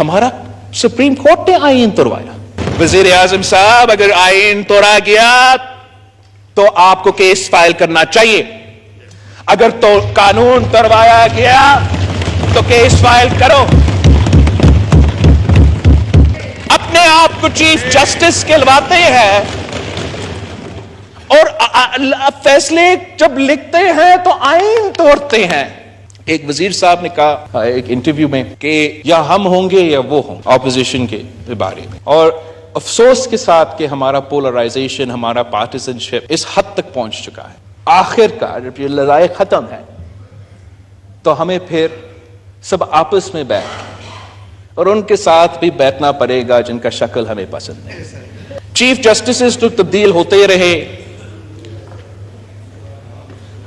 ہمارا supreme court نے آئین توڑوایا. وزیر اعظم صاحب اگر آئین توڑا گیا تو آپ کو کیس فائل کرنا چاہیے. اگر تو قانون توڑوایا گیا تو کیس فائل کرو. اپنے آپ کو چیف جسٹس کہلواتے ہیں اور فیصلے جب لکھتے ہیں تو آئین توڑتے ہیں. ایک وزیر صاحب نے کہا ایک انٹرویو میں کہ یا ہم ہوں گے یا وہ ہوں اپوزیشن کے بارے میں, اور افسوس کے ساتھ کہ ہمارا پولرائزیشن, ہمارا پارٹیزن شپ اس حد تک پہنچ چکا ہے. آخر کار جب یہ لڑائی ختم ہے تو ہمیں پھر سب آپس میں بیٹھ اور ان کے ساتھ بھی بیٹھنا پڑے گا جن کا شکل ہمیں پسند نہیں. چیف جسٹسز تو تبدیل ہوتے رہے,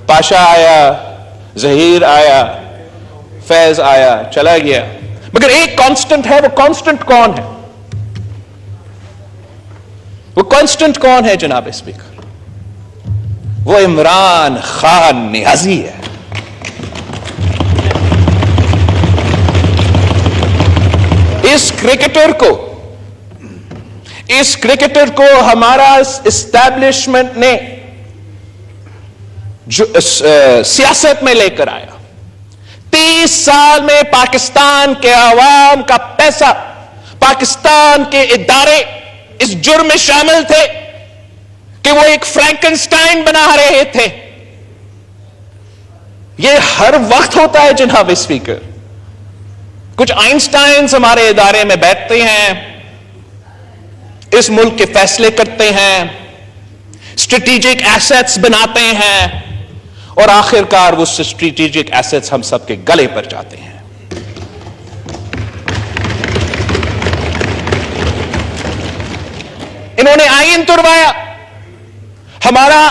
پاشا آیا, ظہیر آیا, فیض آیا, چلا گیا, مگر ایک کانسٹنٹ ہے. وہ کانسٹنٹ کون ہے؟ وہ کانسٹنٹ کون ہے جناب اسپیکر؟ وہ عمران خان نیازی ہے. اس کرکٹر کو ہمارا اسٹیبلشمنٹ نے جو سیاست میں لے کر آیا. 30 سال میں پاکستان کے عوام کا پیسہ, پاکستان کے ادارے اس جرم میں شامل تھے کہ وہ ایک فرینکنسٹائن بنا رہے تھے. یہ ہر وقت ہوتا ہے جناب اسپیکر. کچھ آئنسٹائنز ہمارے ادارے میں بیٹھتے ہیں, اس ملک کے فیصلے کرتے ہیں, اسٹریٹجک ایسٹس بناتے ہیں, اور آخر کار وہ اسٹریٹجک ایسٹس ہم سب کے گلے پر جاتے ہیں. انہوں نے آئین توڑوایا. ہمارا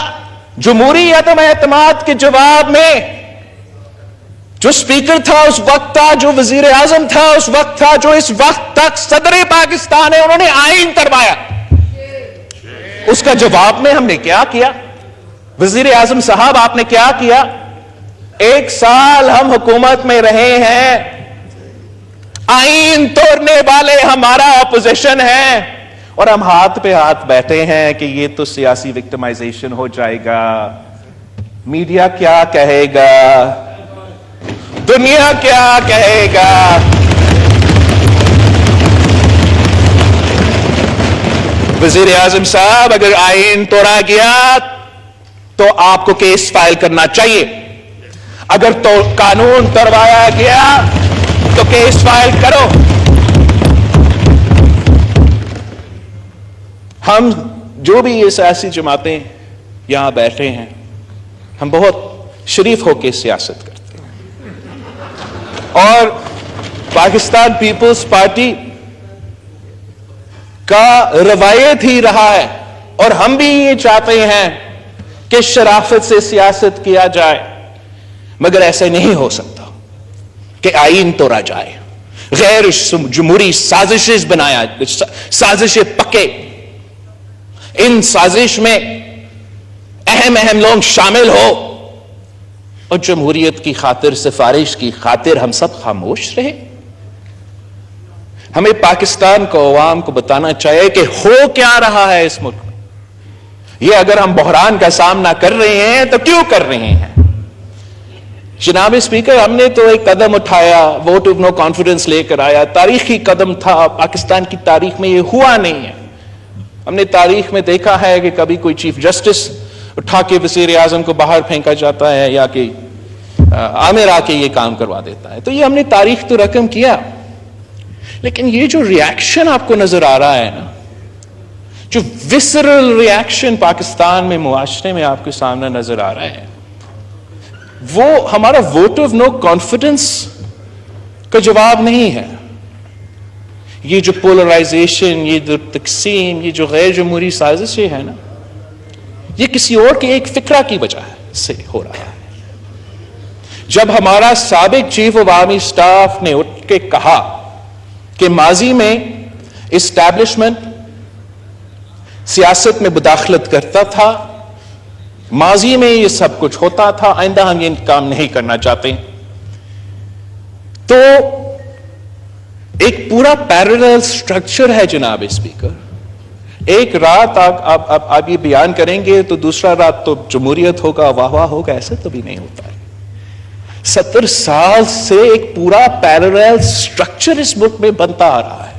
جمہوری عدم اعتماد کے جواب میں جو اسپیکر تھا اس وقت تھا, جو وزیر اعظم تھا اس وقت تھا, جو اس وقت تک صدر پاکستان ہے, انہوں نے آئین توڑوایا. اس کا جواب میں ہم نے کیا کیا؟ وزیر اعظم صاحب آپ نے کیا کیا؟ 1 سال ہم حکومت میں رہے ہیں, آئین توڑنے والے ہمارا اپوزیشن ہے, اور ہم ہاتھ پہ ہاتھ بیٹھے ہیں کہ یہ تو سیاسی وکٹمائزیشن ہو جائے گا. میڈیا کیا کہے گا, دنیا کیا کہے گا. وزیر اعظم صاحب اگر آئین توڑا گیا تو آپ کو کیس فائل کرنا چاہیے. اگر تو قانون توڑوایا گیا تو کیس فائل کرو. ہم جو بھی یہ سیاسی جماعتیں یہاں بیٹھے ہیں, ہم بہت شریف ہو کے سیاست کرتے ہیں, اور پاکستان پیپلز پارٹی کا روایت ہی رہا ہے, اور ہم بھی یہ چاہتے ہیں کہ شرافت سے سیاست کیا جائے. مگر ایسے نہیں ہو سکتا کہ آئین توڑا جائے, غیر جمہوری سازشیں بنایا, سازشیں پکے. ان سازش میں اہم لوگ شامل ہو, اور جمہوریت کی خاطر, سفارش کی خاطر ہم سب خاموش رہے. ہمیں پاکستان کو, عوام کو بتانا چاہیے کہ ہو کیا رہا ہے اس ملک میں. یہ اگر ہم بحران کا سامنا کر رہے ہیں تو کیوں کر رہے ہیں؟ جناب اسپیکر, ہم نے تو ایک قدم اٹھایا, ووٹ آف نو کانفیڈنس لے کر آیا. تاریخی قدم تھا, پاکستان کی تاریخ میں یہ ہوا نہیں ہے. ہم نے تاریخ میں دیکھا ہے کہ کبھی کوئی چیف جسٹس اٹھا کے وزیر اعظم کو باہر پھینکا جاتا ہے, یا کہ عامر آ کے یہ کام کروا دیتا ہے. تو یہ ہم نے تاریخ تو رقم کیا, لیکن یہ جو ریاکشن آپ کو نظر آ رہا ہے نا, جو وسرل ریاکشن پاکستان میں, معاشرے میں آپ کے سامنے نظر آ رہا ہے, وہ ہمارا ووٹ آف نو کانفیڈنس کا جواب نہیں ہے. یہ جو پولرائزیشن, یہ جو تقسیم, یہ جو غیر جمہوری سازشیں ہیں نا, یہ کسی اور کے ایک فکرہ کی وجہ سے ہو رہا ہے. جب ہمارا سابق چیف آف آرمی اسٹاف نے اٹھ کے کہا کہ ماضی میں اسٹیبلشمنٹ سیاست میں مداخلت کرتا تھا, ماضی میں یہ سب کچھ ہوتا تھا, آئندہ ہم یہ کام نہیں کرنا چاہتے, تو ایک پورا پیرلل سٹرکچر ہے جناب اسپیکر. ایک رات آپ یہ بیان کریں گے تو دوسرا رات تو جمہوریت ہوگا, واہ واہ ہوگا, ایسا تو بھی نہیں ہوتا ہے. 70 سال سے ایک پورا پیرلل سٹرکچر اس ملک میں بنتا آ رہا ہے,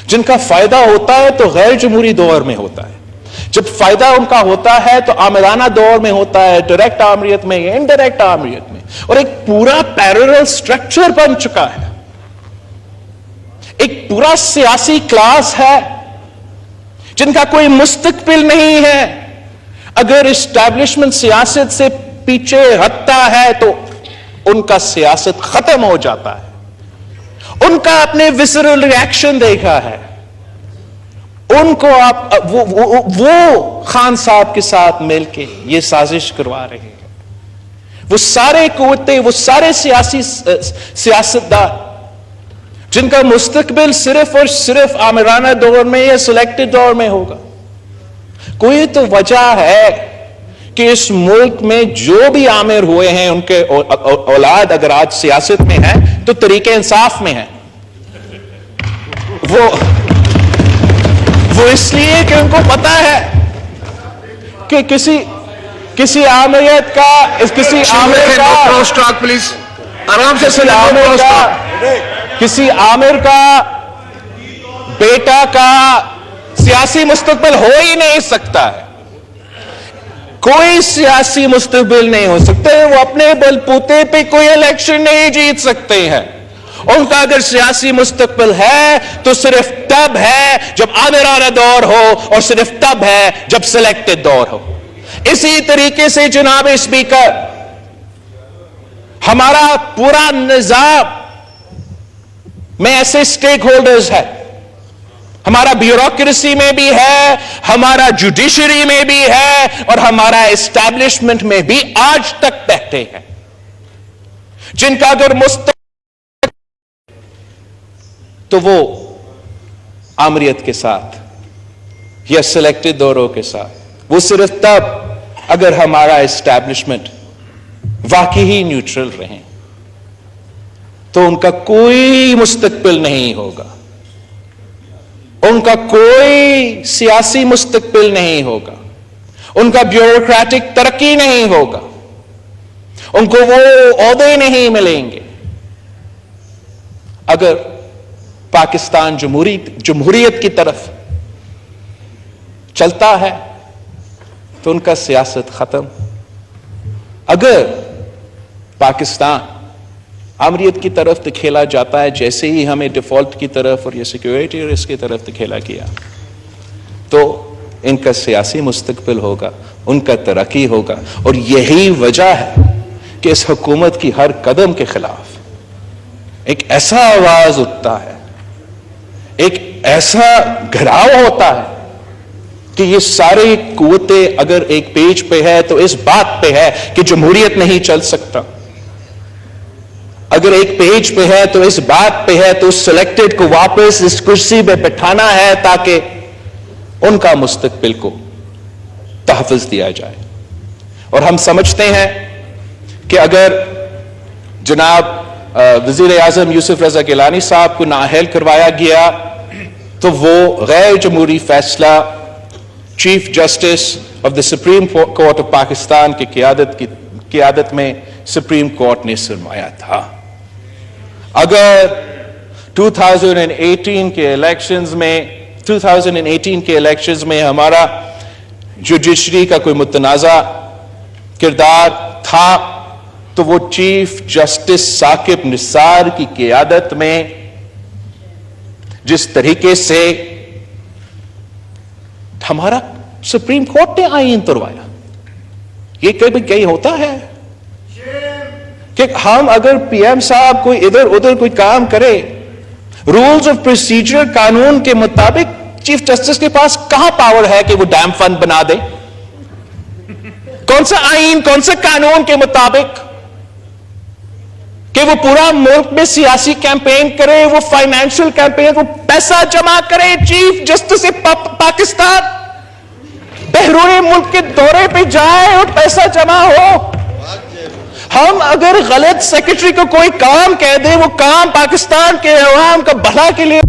جن کا فائدہ ہوتا ہے تو غیر جمہوری دور میں ہوتا ہے, جب فائدہ ان کا ہوتا ہے تو آمرانہ دور میں ہوتا ہے, ڈائریکٹ آمریت میں یا انڈائریکٹ آمریت میں, اور ایک پورا پیرلل سٹرکچر بن چکا ہے. ایک پورا سیاسی کلاس ہے جن کا کوئی مستقبل نہیں ہے. اگر اسٹیبلشمنٹ سیاست سے پیچھے ہٹتا ہے تو ان کا سیاست ختم ہو جاتا ہے. ان کا اپنے ویسرل ریاکشن دیکھا ہے. ان کو آپ وہ خان صاحب کے ساتھ مل کے یہ سازش کروا رہے ہیں. وہ سارے قوتیں, وہ سارے سیاستدان جن کا مستقبل صرف اور صرف آمرانہ دور میں یا سلیکٹڈ دور میں ہوگا. کوئی تو وجہ ہے کہ اس ملک میں جو بھی آمر ہوئے ہیں ان کے اولاد اگر آج سیاست میں ہے تو طریق انصاف میں ہے. وہ اس لیے کہ ان کو پتا ہے کہ کسی آمریت کا کسی عامر کا بیٹا کا سیاسی مستقبل ہو ہی نہیں سکتا ہے. کوئی سیاسی مستقبل نہیں ہو سکتا ہے. وہ اپنے بل بوتے پہ کوئی الیکشن نہیں جیت سکتے ہیں. ان کا اگر سیاسی مستقبل ہے تو صرف تب ہے جب آمرانہ دور ہو, اور صرف تب ہے جب سلیکٹڈ دور ہو. اسی طریقے سے جناب اسپیکر ہمارا پورا نظام میں ایسے سٹیک ہولڈرز ہے. ہمارا بیوروکریسی میں بھی ہے, ہمارا جوڈیشری میں بھی ہے, اور ہمارا اسٹیبلشمنٹ میں بھی آج تک بیٹھے ہیں جن کا اگر تو وہ آمریت کے ساتھ یا سلیکٹڈ دوروں کے ساتھ, وہ صرف تب اگر ہمارا اسٹیبلشمنٹ واقعی نیوٹرل رہے تو ان کا کوئی مستقبل نہیں ہوگا. ان کا کوئی سیاسی مستقبل نہیں ہوگا. ان کا بیوروکریٹک ترقی نہیں ہوگا. ان کو وہ عہدے نہیں ملیں گے. اگر پاکستان جمہوریت کی طرف چلتا ہے تو ان کا سیاست ختم. اگر پاکستان آمریت کی طرف دکھیلا جاتا ہے جیسے ہی ہمیں ڈیفالٹ کی طرف اور یہ سیکیورٹی رسک کی طرف دکھیلا گیا, تو ان کا سیاسی مستقبل ہوگا, ان کا ترقی ہوگا. اور یہی وجہ ہے کہ اس حکومت کی ہر قدم کے خلاف ایک ایسا آواز اٹھتا ہے, ایک ایسا گھراؤ ہوتا ہے کہ یہ ساری قوتیں اگر ایک پیج پہ ہے تو اس بات پہ ہے کہ جمہوریت نہیں چل سکتا. اگر ایک پیج پہ ہے تو اس بات پہ ہے تو اس سلیکٹڈ کو واپس اس کرسی پہ بٹھانا ہے تاکہ ان کا مستقبل کو تحفظ دیا جائے. اور ہم سمجھتے ہیں کہ اگر جناب وزیر اعظم یوسف رضا گیلانی صاحب کو نااہل کروایا گیا تو وہ غیر جمہوری فیصلہ chief justice of the supreme court of Pakistan کی قیادت میں سپریم کورٹ نے سرمایا تھا. اگر 2018 کے الیکشنز میں ہمارا جوڈیشری کا کوئی متنازع کردار تھا تو وہ چیف جسٹس ثاقب نثار کی قیادت میں جس طریقے سے ہمارا سپریم کورٹ نے آئین تروایا, یہ کبھی کہیں ہوتا ہے کہ ہم اگر پی ایم صاحب کوئی ادھر ادھر کوئی کام کرے, رولز آف پروسیجر قانون کے مطابق چیف جسٹس کے پاس کہاں پاور ہے کہ وہ ڈیم فنڈ بنا دے؟ کون سا آئین, کون سے قانون کے مطابق کہ وہ پورا ملک میں سیاسی کیمپین کرے, وہ فائنینشل کیمپین, وہ پیسہ جمع کرے, چیف جسٹس پاکستان بیرون ملک کے دورے پہ جائے اور پیسہ جمع ہو. ہم اگر غلط سیکرٹری کو کوئی کام کہہ دیں، وہ کام پاکستان کے عوام کا بھلا کے لیے